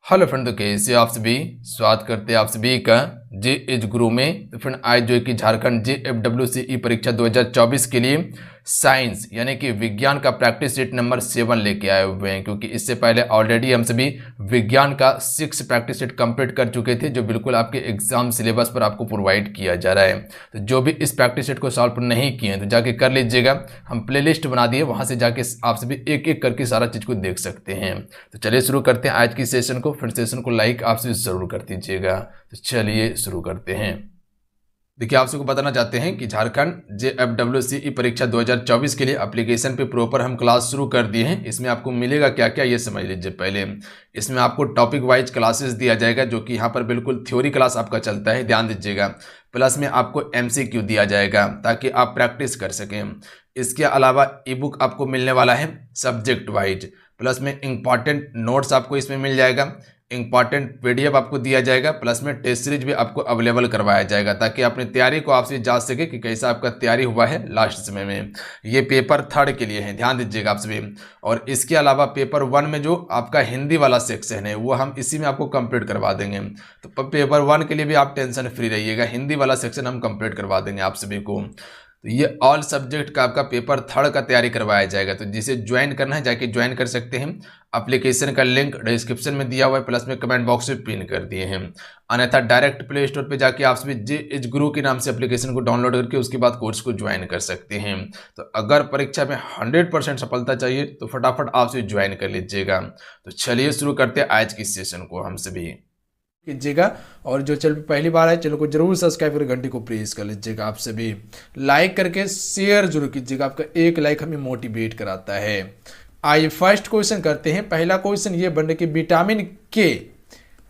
Hello friend, तो कैसे आप सभी स्वागत करते हैं आप सभी का जे एज गुरु में। तो फ्रेंड आज जो है कि झारखंड JFWCE परीक्षा 2024 के लिए साइंस यानी कि विज्ञान का प्रैक्टिस सेट नंबर 7 लेके आए हुए हैं, क्योंकि इससे पहले ऑलरेडी हम सभी विज्ञान का 6 प्रैक्टिस सेट कंप्लीट कर चुके थे, जो बिल्कुल आपके एग्जाम सिलेबस पर आपको प्रोवाइड किया जा रहा है। तो जो भी इस प्रैक्टिस सेट को सॉल्व नहीं किए हैं तो जाके कर लीजिएगा, हम प्लेलिस्ट बना दिए, वहां से जाके आप सभी एक एक करके सारा चीज को देख सकते हैं। तो चलिए शुरू करते हैं आज की सेशन को। फिर सेशन को लाइक आप सभी जरूर कर दीजिएगा। तो चलिए शुरू करते हैं। देखिए, आप सबको बताना चाहते हैं कि झारखंड JFWCE परीक्षा 2024 के लिए एप्लीकेशन पे प्रॉपर हम क्लास शुरू कर दिए हैं। इसमें आपको मिलेगा क्या क्या ये समझ लीजिए। पहले इसमें आपको टॉपिक वाइज क्लासेस दिया जाएगा, जो कि यहाँ पर बिल्कुल थ्योरी क्लास आपका चलता है, ध्यान दीजिएगा। प्लस में आपको MCQ दिया जाएगा ताकि आप प्रैक्टिस कर सकें। इसके अलावा ई बुक आपको मिलने वाला है सब्जेक्ट वाइज। प्लस में इंपॉर्टेंट नोट्स आपको इसमें मिल जाएगा, इंपॉर्टेंट PDF आपको दिया जाएगा। प्लस में टेस्ट सीरीज भी आपको अवेलेबल करवाया जाएगा ताकि अपनी तैयारी को आपसे जांच सके कि कैसा आपका तैयारी हुआ है लास्ट समय में। ये पेपर 3 के लिए है, ध्यान दीजिएगा आप सभी। और इसके अलावा पेपर 1 में जो आपका हिंदी वाला सेक्शन है वो हम इसी में आपको कंप्लीट करवा देंगे। तो पेपर 1 के लिए भी आप टेंशन फ्री रहिएगा, हिंदी वाला सेक्शन हम कंप्लीट करवा देंगे आप सभी को। तो ये ऑल सब्जेक्ट का आपका पेपर 3 का तैयारी करवाया जाएगा। तो जिसे ज्वाइन करना है जाके ज्वाइन कर सकते हैं। एप्लीकेशन का लिंक डिस्क्रिप्शन में दिया हुआ है, प्लस में कमेंट बॉक्स में पिन कर दिए हैं। अन्यथा डायरेक्ट प्ले स्टोर पे जाके आप सभी जे एज गुरु के नाम से एप्लीकेशन को डाउनलोड करके उसके बाद कोर्स को ज्वाइन कर सकते हैं। तो अगर परीक्षा में 100% सफलता चाहिए तो फटाफट आप सभी ज्वाइन कर लीजिएगा। तो चलिए शुरू करते हैं आज की सेशन को हम सभी कीजिएगा। और जो चैनल पे पहली बार है चैनल को जरूर सब्सक्राइब कर घंटी को प्रेस कर लीजिएगा। आप सभी लाइक करके शेयर जरूर कीजिएगा, आपका एक लाइक हमें मोटिवेट कराता है। आइए फर्स्ट क्वेश्चन करते हैं। पहला क्वेश्चन ये बन रहा कि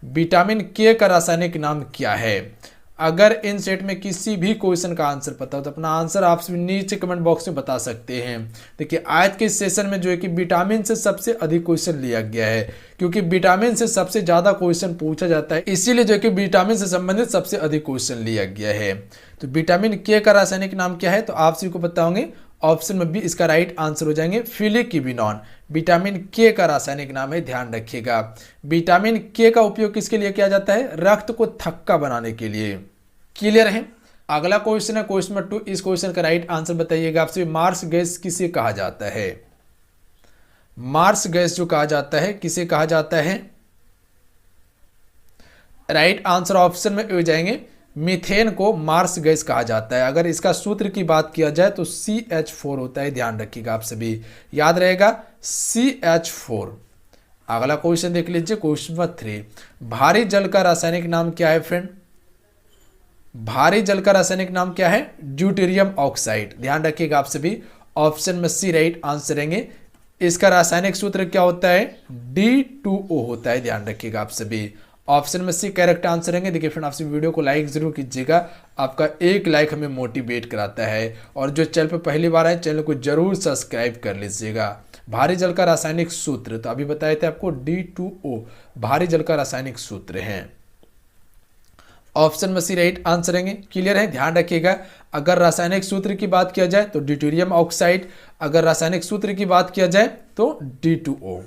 विटामिन के का रासायनिक नाम क्या है। अगर इन सेट में किसी भी क्वेश्चन का आंसर पता हो तो अपना आंसर आप सभी नीचे कमेंट बॉक्स में बता सकते हैं। देखिए, आज के सेशन में जो है कि विटामिन से सबसे अधिक क्वेश्चन लिया गया है, क्योंकि विटामिन से सबसे ज्यादा क्वेश्चन पूछा जाता है, इसीलिए जो है कि विटामिन से संबंधित सबसे अधिक क्वेश्चन लिया गया है। तो विटामिन के का रासायनिक नाम क्या है, तो आप सभी को बताओगे ऑप्शन में भी इसका राइट आंसर हो जाएंगे फिलिकिविनॉन। विटामिन के का रासायनिक नाम है, ध्यान रखिएगा। विटामिन के का उपयोग किसके लिए किया जाता है, रक्त को थक्का बनाने के लिए। क्लियर है। अगला क्वेश्चन है क्वेश्चन नंबर 2। इस क्वेश्चन का राइट आंसर बताइएगा आपसे। मार्स गैस किसे कहा जाता है। मार्स गैस जो कहा जाता है किसे कहा जाता है, राइट आंसर ऑप्शन में हो जाएंगे मीथेन को मार्स गैस कहा जाता है। अगर इसका सूत्र की बात किया जाए तो CH4 होता है, ध्यान रखिएगा आप सभी, याद रहेगा CH4। अगला क्वेश्चन देख लीजिए क्वेश्चन नंबर 3। भारी जल का रासायनिक नाम क्या है फ्रेंड। भारी जल का रासायनिक नाम क्या है, ड्यूटेरियम ऑक्साइड। ध्यान रखिएगा आप सभी, ऑप्शन में सी राइट आंसर रहेंगे। इसका रासायनिक सूत्र क्या होता है, D2O होता है, ध्यान रखिएगा आप सभी। ऑप्शन में सी करेक्ट आंसर रहेंगे। देखिए फ्रेंड, आप वीडियो को लाइक जरूर कीजिएगा, आपका एक लाइक हमें मोटिवेट कराता है। और जो चैनल पर पहली बार है चैनल को जरूर सब्सक्राइब कर लीजिएगा। भारी जल का रासायनिक सूत्र तो अभी बताए थे आपको, D2O भारी जल का रासायनिक सूत्र है। ऑप्शन में सी राइट आंसर रहेंगे। क्लियर है, ध्यान रखिएगा। अगर रासायनिक सूत्र की बात किया जाए तो ड्यूटेरियम ऑक्साइड, अगर रासायनिक सूत्र की बात किया जाए तो D2O।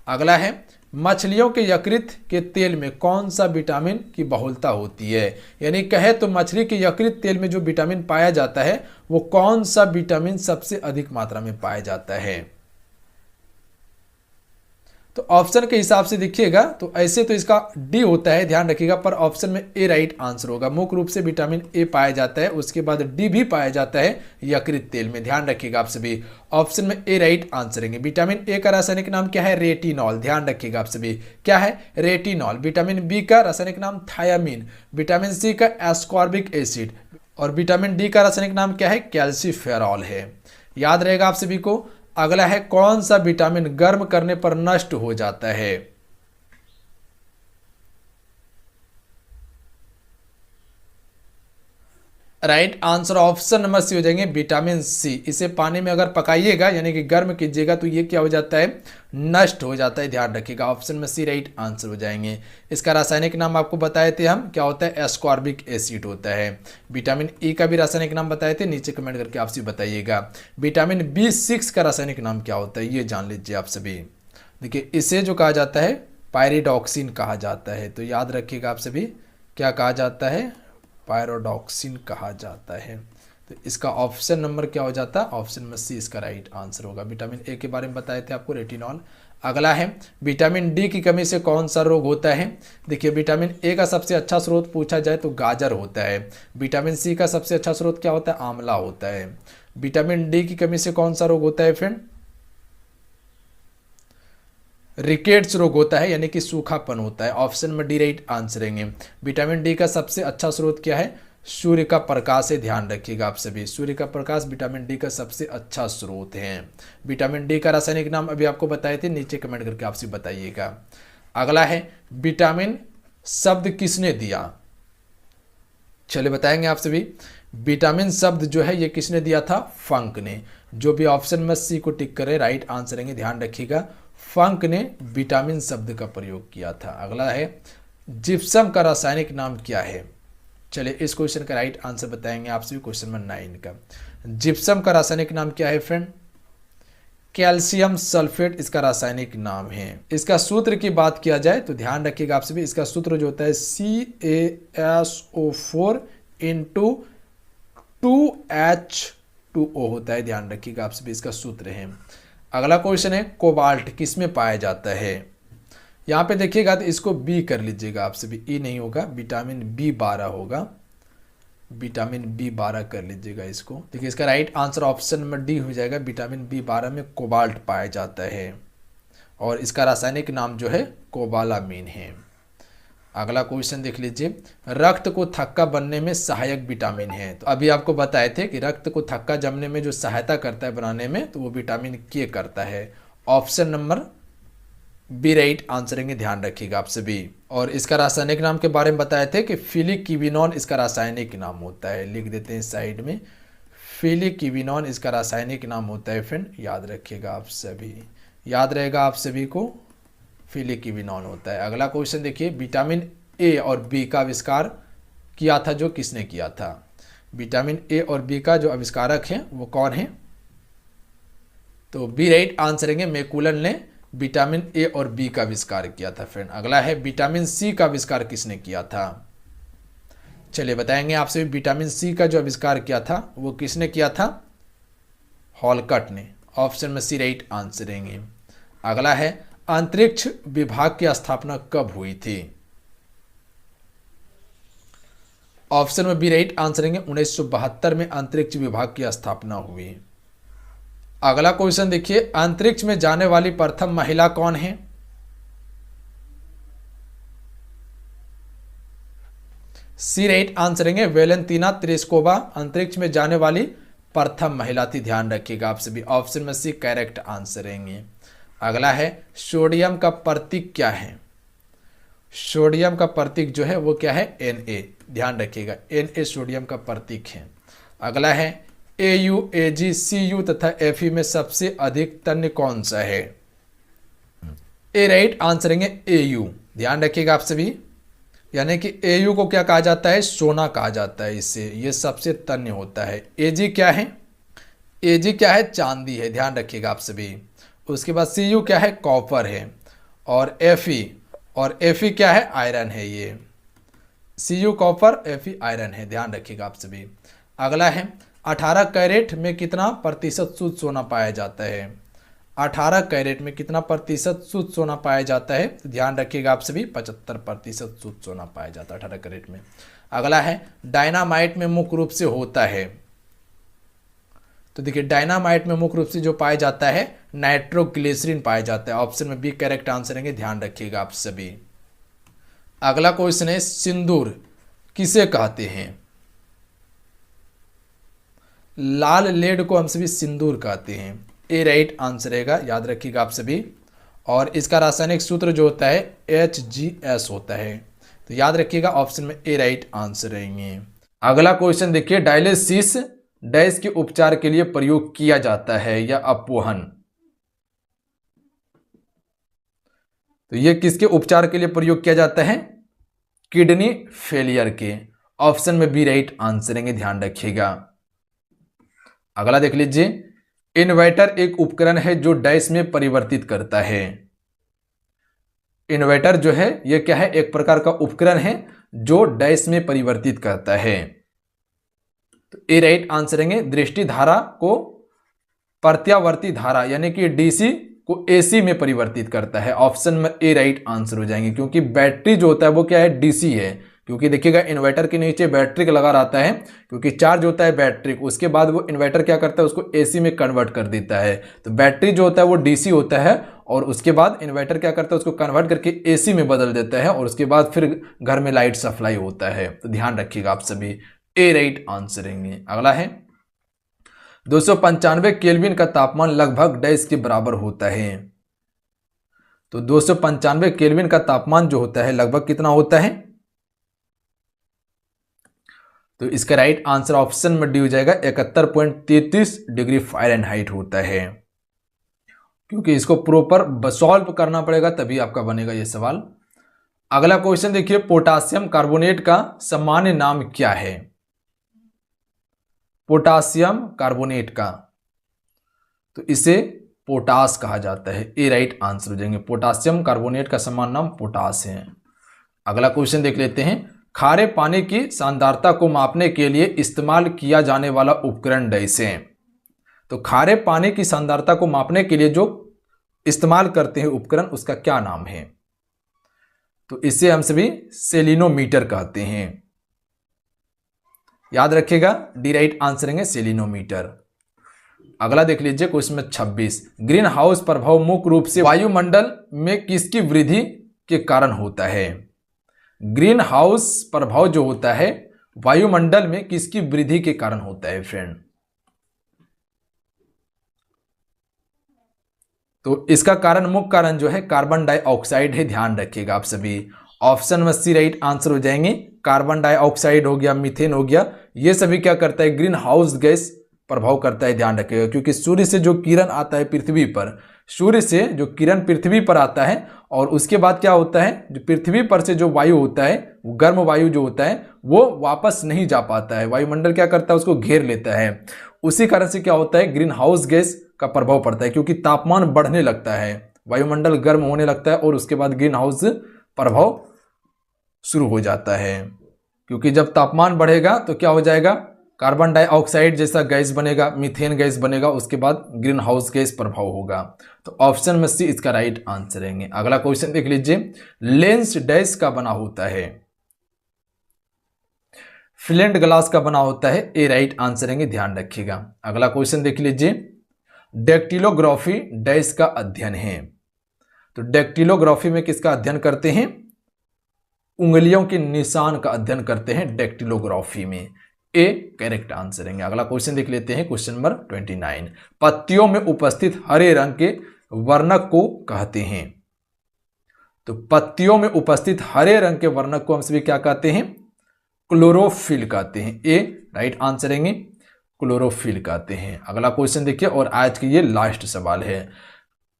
अगला है मछलियों के यकृत के तेल में कौन सा विटामिन की बहुलता होती है, यानी कहे तो मछली के यकृत तेल में जो विटामिन पाया जाता है वो कौन सा विटामिन सबसे अधिक मात्रा में पाया जाता है। तो ऑप्शन के हिसाब से देखिएगा तो ऐसे तो इसका डी होता है, ध्यान रखिएगा, पर ऑप्शन में ए राइट आंसर होगा। मुख्य रूप से विटामिन ए पाया जाता है, उसके बाद डी भी पाया जाता है यकृत तेल में, ध्यान रखिएगा आप सभी। ऑप्शन में ए राइट आंसर रहेंगे। विटामिन ए का रासायनिक नाम क्या है, रेटिनॉल, ध्यान रखिएगा आप सभी, क्या है, रेटिनॉल। विटामिन बी का रासायनिक नाम थायामीन। विटामिन सी का एस्कॉर्बिक एसिड। और विटामिन डी का रासायनिक नाम क्या है, कैल्सीफेरॉल है, याद रहेगा आप सभी को। अगला है कौन सा विटामिन गर्म करने पर नष्ट हो जाता है। Right answer option number C हो जाएंगे विटामिन सी। इसे पानी में अगर पकाइएगा यानी कि गर्म कीजिएगा तो ये क्या हो जाता है, नष्ट हो जाता है, ध्यान रखिएगा। ऑप्शन में सी राइट आंसर हो जाएंगे। इसका रासायनिक नाम आपको बताए थे हम, क्या होता है, एस्कॉर्बिक एसिड होता है। विटामिन ई का भी रासायनिक नाम बताए थे, नीचे कमेंट करके आपसे बताइएगा। विटामिन B6 का रासायनिक नाम क्या होता है ये जान लीजिए आप सभी। देखिए इसे जो कहा जाता है पायरिडॉक्सिन कहा जाता है। तो याद रखिएगा आप सभी, क्या कहा जाता है? पायरिडॉक्सिन कहा जाता है। तो इसका ऑप्शन नंबर क्या हो जाता है? ऑप्शन नंबर सी इसका राइट आंसर होगा। विटामिन ए के बारे में बताए थे आपको, रेटिनॉल। अगला है, विटामिन डी की कमी से कौन सा रोग होता है? देखिए, विटामिन ए का सबसे अच्छा स्रोत पूछा जाए तो गाजर होता है। विटामिन सी का सबसे अच्छा स्रोत क्या होता है? आंवला होता है। विटामिन डी की कमी से कौन सा रोग होता है फ्रेंड? रिकेट्स रोग होता है, यानी कि सूखापन होता है। ऑप्शन में डी राइट आंसर रहेंगे। विटामिन डी का सबसे अच्छा स्रोत क्या है? सूर्य का प्रकाश है, ध्यान रखिएगा आप सभी। सूर्य का प्रकाश विटामिन डी का सबसे अच्छा स्रोत है। विटामिन डी का रासायनिक नाम अभी आपको बताए थे, नीचे कमेंट करके आपसे बताइएगा। अगला है, विटामिन शब्द किसने दिया? चलिए बताएंगे आप सभी। विटामिन शब्द जो है ये किसने दिया था? फंक ने। जो भी ऑप्शन में सी को टिक करे राइट आंसर रहेंगे, ध्यान रखिएगा। फंक ने विटामिन शब्द का प्रयोग किया था। अगला है, जिप्सम का रासायनिक नाम क्या है? चलिए इस क्वेश्चन का राइट आंसर बताएंगे आप सभी, क्वेश्चन नंबर 9 का। जिप्सम का रासायनिक नाम क्या है फ्रेंड? कैल्शियम सल्फेट इसका रासायनिक नाम है। इसका सूत्र की बात किया जाए तो ध्यान रखिएगा आप सभी, इसका सूत्र जो होता है CaSO4 इंटू 2H2O होता है, ध्यान रखिएगा आप सभी, इसका सूत्र है। अगला क्वेश्चन है, कोबाल्ट किस में पाया जाता है? यहाँ पे देखिएगा तो इसको बी कर लीजिएगा आप सभी, ई नहीं होगा, विटामिन B12 होगा। विटामिन B12 कर लीजिएगा इसको। देखिए इसका right answer option number D हो जाएगा। विटामिन B12 में कोबाल्ट पाया जाता है और इसका रासायनिक नाम जो है कोबालामीन है। अगला क्वेश्चन देख लीजिए, रक्त को थक्का बनने में सहायक विटामिन है। तो अभी आपको बताए थे कि रक्त को थक्का जमने में जो सहायता करता है बनाने में, तो वो विटामिन के करता है। Option number B right answer रहेंगे, ध्यान रखिएगा आप सभी। और इसका रासायनिक नाम के बारे में बताए थे कि फिलिकिविनॉन इसका रासायनिक नाम होता है। लिख देते हैं साइड में, फिलिकिविनॉन इसका रासायनिक नाम होता है फ्रेंड, याद रखिएगा आप सभी, याद रहेगा आप सभी को, फिलिकिविनॉन होता है। अगला क्वेश्चन देखिए, विटामिन ए और बी का आविष्कार किया था जो किसने किया था? विटामिन ए और बी का जो आविष्कारक है वो कौन है? तो बी राइट आंसर रहेंगे, मैकुलन ने विटामिन ए और बी का आविष्कार किया था फ्रेंड। अगला है, विटामिन सी का आविष्कार किसने किया था? चलिए बताएंगे आपसे, विटामिन सी का जो आविष्कार किया था वो किसने किया था? हॉलकट ने। ऑप्शन में सी राइट आंसर रहेंगे। अगला है, अंतरिक्ष विभाग की स्थापना कब हुई थी? ऑप्शन में बी राइट आंसर रहेंगे, 1972 में अंतरिक्ष विभाग की स्थापना हुई। अगला क्वेश्चन देखिए, अंतरिक्ष में जाने वाली प्रथम महिला कौन है? सी राइट आंसर रहेंगे, वेलेंतीना तेरेस्कोवा अंतरिक्ष में जाने वाली प्रथम महिला थी, ध्यान रखिएगा आप सभी। ऑप्शन में सी करेक्ट आंसर रहेंगे। अगला है, सोडियम का प्रतीक क्या है? सोडियम का प्रतीक जो है वो क्या है? Na, ध्यान रखिएगा, Na सोडियम का प्रतीक है। अगला है, AU, AG, CU तथा Fe में सबसे अधिक तन्य कौन सा है? ए राइट आंसर रहेंगे AU, ध्यान रखिएगा आप सभी, यानी कि AU को क्या कहा जाता है? सोना कहा जाता है इससे, ये सबसे तन्य होता है। AG क्या है? AG क्या है? चांदी है, ध्यान रखिएगा आप सभी। उसके बाद CU क्या है? कॉपर है। और Fe क्या है? आयरन है। ये CU कॉपर, Fe आयरन है, ध्यान रखिएगा आप सभी। अगला है, 18 कैरेट में कितना प्रतिशत शुद्ध सोना पाया जाता है? 18 कैरेट में कितना प्रतिशत शुद्ध सोना पाया जाता है? ध्यान रखिएगा आप सभी, 75% शुद्ध सोना पाया जाता है 18 कैरेट में। अगला है, डायनामाइट में मुख्य रूप से होता है। तो देखिए, डायनामाइट में मुख्य रूप से जो पाया जाता है नाइट्रोग्लिसरीन पाया जाता है। ऑप्शन में बी करेक्ट आंसर रहेंगे, ध्यान रखिएगा आप सभी। अगला क्वेश्चन है, सिंदूर किसे कहते हैं? लाल लेड को हम सभी सिंदूर कहते हैं। ए राइट आंसर रहेगा, याद रखिएगा आप सभी। और इसका रासायनिक सूत्र जो होता है HGS होता है, तो याद रखिएगा ऑप्शन में ए राइट आंसर रहेंगे। अगला क्वेश्चन देखिए, डायलिसिस डैश के उपचार के लिए प्रयोग किया जाता है या अपवहन? तो ये किसके उपचार के लिए प्रयोग किया जाता है? किडनी फेलियर के। ऑप्शन में बी राइट आंसर रहेंगे, ध्यान रखिएगा। अगला देख लीजिए, इन्वर्टर एक उपकरण है जो डैश में परिवर्तित करता है। इन्वर्टर जो है ये क्या है, एक प्रकार का उपकरण है जो डैश में परिवर्तित करता है। तो ए राइट आंसर रहेंगे। दृष्टि धारा को प्रत्यावर्ती धारा यानी कि डीसी को एसी में परिवर्तित करता है। ऑप्शन में ए राइट आंसर हो जाएंगे, क्योंकि बैटरी जो होता है वो क्या है, डीसी है। क्योंकि देखिएगा इन्वर्टर के नीचे बैटरी का लगा रहता है, क्योंकि चार्ज होता है बैटरी को, उसके बाद वो इन्वर्टर क्या करता है, उसको एसी में कन्वर्ट कर देता है। तो बैटरी जो होता है वो डीसी होता है और उसके बाद इन्वर्टर क्या करता है, उसको कन्वर्ट करके एसी में बदल देता है और उसके बाद फिर घर में लाइट सप्लाई होता है। तो ध्यान रखिएगा आप सभी, ए राइट आंसर रहेंगे। अगला है 295 केल्विन का तापमान लगभग डैश के बराबर होता है। तो 295 केल्विन का तापमान जो होता है लगभग कितना होता है, तो इसका राइट आंसर ऑप्शन में डी हो जाएगा, 71.33 डिग्री फ़ारेनहाइट होता है। क्योंकि इसको प्रॉपर सॉल्व करना पड़ेगा तभी आपका बनेगा ये सवाल। अगला क्वेश्चन देखिए, पोटासियम कार्बोनेट का सामान्य नाम क्या है। पोटासियम कार्बोनेट का, तो इसे पोटास कहा जाता है। ए राइट आंसर हो जाएंगे। पोटासियम कार्बोनेट का सामान्य नाम पोटास है। अगला क्वेश्चन देख लेते हैं, खारे पानी की सांद्रता को मापने के लिए इस्तेमाल किया जाने वाला उपकरण डैश है। तो खारे पानी की सांद्रता को मापने के लिए जो इस्तेमाल करते हैं उपकरण, उसका क्या नाम है, तो इसे हम सभी सेलिनोमीटर कहते हैं। याद रखिएगा, डी राइट आंसर है सेलिनोमीटर। अगला देख लीजिए क्वेश्चन में 26, ग्रीन हाउस प्रभाव मुख्य रूप से वायुमंडल में किसकी वृद्धि के कारण होता है। ग्रीन हाउस प्रभाव जो होता है वायुमंडल में किसकी वृद्धि के कारण होता है फ्रेंड, तो इसका कारण, मुख्य कारण जो है कार्बन डाइऑक्साइड है। ध्यान रखिएगा आप सभी, ऑप्शन में सी राइट आंसर हो जाएंगे। कार्बन डाइऑक्साइड हो गया, मीथेन हो गया, ये सभी क्या करता है, ग्रीन हाउस गैस प्रभाव करता है। ध्यान रखिएगा, क्योंकि सूर्य से जो किरण आता है पृथ्वी पर, सूर्य से जो किरण पृथ्वी पर आता है और उसके बाद क्या होता है, जो पृथ्वी पर से जो वायु होता है, वो गर्म वायु जो होता है वो वापस नहीं जा पाता है, वायुमंडल क्या करता है, उसको घेर लेता है। उसी कारण से क्या होता है, ग्रीन हाउस गैस का प्रभाव पड़ता है, क्योंकि तापमान बढ़ने लगता है, वायुमंडल गर्म होने लगता है और उसके बाद ग्रीन हाउस प्रभाव शुरू हो जाता है। क्योंकि जब तापमान बढ़ेगा तो क्या हो जाएगा, कार्बन डाइऑक्साइड जैसा गैस बनेगा, मीथेन गैस बनेगा, उसके बाद ग्रीन हाउस गैस प्रभाव होगा। तो ऑप्शन में सी इसका राइट आंसर रहेंगे। अगला क्वेश्चन देख लीजिए, लेंस डैश का बना होता है। फ्लिंट ग्लास का बना होता है। ए राइट आंसर रहेंगे, ध्यान रखिएगा। अगला क्वेश्चन देख लीजिए, डेक्टिलोग्राफी डैश का अध्ययन है। तो डेक्टिलोग्राफी में किसका अध्ययन करते हैं, उंगलियों के निशान का अध्ययन करते हैं डेक्टिलोग्राफी में। ए करेक्ट आंसर रहेंगे। अगला क्वेश्चन देख लेते हैं, क्वेश्चन नंबर 29, पत्तियों में उपस्थित हरे रंग के वर्णक को कहते हैं। तो पत्तियों में उपस्थित हरे रंग के वर्णक को हम सभी क्या कहते हैं, क्लोरोफिल कहते हैं। ए राइट आंसर रहेंगे, क्लोरोफिल कहते हैं। अगला क्वेश्चन देखिए, और आज के ये लास्ट सवाल है,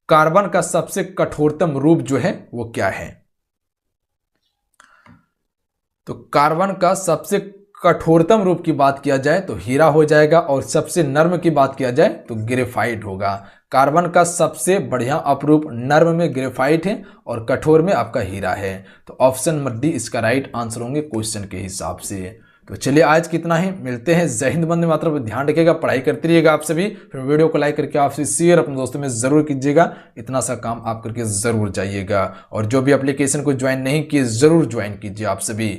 कार्बन का सबसे कठोरतम रूप जो है वो क्या है। तो कार्बन का सबसे कठोरतम रूप की बात किया जाए तो हीरा हो जाएगा, और सबसे नर्म की बात किया जाए तो ग्रेफाइट होगा। कार्बन का सबसे बढ़िया अपरूप नर्म में ग्रेफाइट है और कठोर में आपका हीरा है। तो ऑप्शन नंबर डी इसका राइट आंसर होंगे क्वेश्चन के हिसाब से। तो चलिए आज कितना है, मिलते हैं। जय हिंद, वंदे मातरम। ध्यान रखिएगा, पढ़ाई करते रहिएगा आप सभी। फिर वीडियो को लाइक करके आपसे शेयर अपने दोस्तों में जरूर कीजिएगा। इतना सा काम आप करके जरूर जाइएगा। और जो भी एप्लीकेशन को ज्वाइन नहीं किए जरूर ज्वाइन कीजिए। आप सभी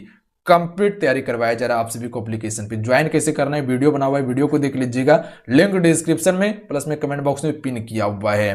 कंप्लीट तैयारी करवाया जा रहा है आप सभी को एप्लीकेशन पे। ज्वाइन कैसे करना है वीडियो बना हुआ है, वीडियो को देख लीजिएगा, लिंक डिस्क्रिप्शन में प्लस में कमेंट बॉक्स में पिन किया हुआ है।